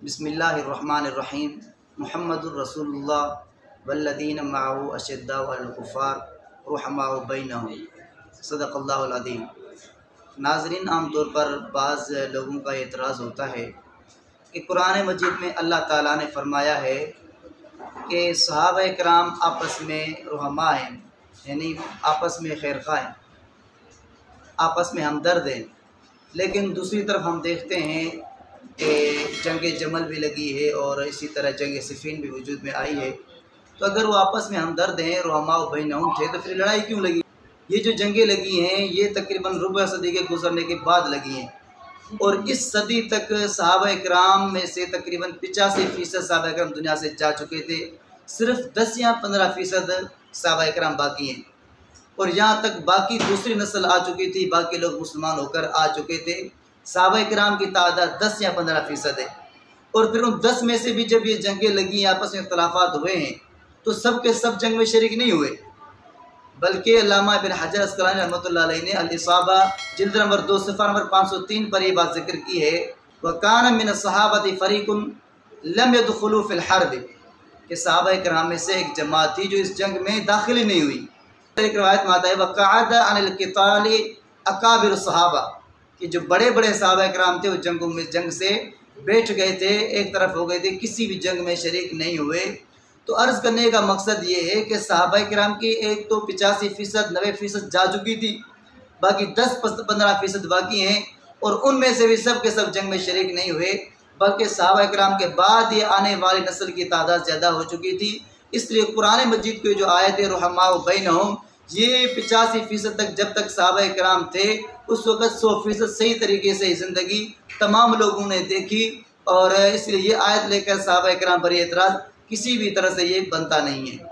बिस्मिल्लाहिर्रहमानिर्रहीम मुहम्मदुर रसूलुल्लाह वल्लज़ीन मअहू अशद्दाउ अलल कुफ़ार रुहमाउ बैनहुम सदक़ल्लाहुल अज़ीम। नाज़रीन, आम तौर पर बाज़ लोगों का एतराज़ होता है कि कुरान मजीद में अल्लाह ताला ने फरमाया है कि सहाबा किराम आपस में रुहमा हैं, यानी आपस में खैरख़्वाह हैं, आपस में हमदर्द हैं। लेकिन दूसरी तरफ हम देखते हैं कि जंग जमल भी लगी है और इसी तरह जंग सिफ़ीन भी वजूद में आई है। तो अगर वो आपस में हमदर्द हैं, रुहमाउ बैनहुम थे, तो फिर लड़ाई क्यों लगी? ये जो जंगें लगी हैं ये तकरीबन रुबा सदी के गुजरने के बाद लगी हैं और इस सदी तक सहाबा किराम में से तकरीबन 85% सहाबा किराम दुनिया से जा चुके थे। सिर्फ 10 या 15% सहाबा किराम बाकी हैं और यहाँ तक बाकी दूसरी नस्ल आ चुकी थी, बाकी लोग मुसलमान होकर आ चुके थे। सहाबा किराम की तादाद 10 या 15% है और फिर उन 10 में से भी जब ये जंगें लगी, आपस में इख्तलाफात हुए हैं, तो सब के सब जंग में शरीक नहीं हुए, बल्कि अल्लामा इब्न हजर अस्क़लानी रहमतुल्लाह अलैह ने अल-इसाबा जिल्द नंबर 2 सफ़ा नंबर 503 पर यह बात जिक्र की है, वकान मिन सहाबती फ़रीक़ुन लम यदख़ुलू फ़िल हर्ब, कि सहाबा किराम में से एक जमात थी जो इस जंग में दाखिल ही नहीं हुई। एक रवायत में आता है वक़अद अनिल क़िताल अकाबिर सहाबा, कि जो बड़े बड़े सहाबा किराम थे वो जंग से बैठ गए थे, एक तरफ हो गए थे, किसी भी जंग में शरीक नहीं हुए। तो अर्ज़ करने का मकसद ये है कि सहाबा किराम की एक तो 85% 90% जा चुकी थी, बाकी 10-15% बाकी हैं और उनमें से भी सब के सब जंग में शरीक नहीं हुए, बल्कि सहाबा किराम के बाद ये आने वाली नस्ल की तादाद ज़्यादा हो चुकी थी। इसलिए कुरान मजीद की जो आयत रुहमाउ बैनहुम, ये 85% तक जब तक सहाबा किराम थे उस वक़्त 100% सही तरीके से ज़िंदगी तमाम लोगों ने देखी और इसलिए ये आयत लेकर सहाबा किराम पर एतराज़ किसी भी तरह से ये बनता नहीं है।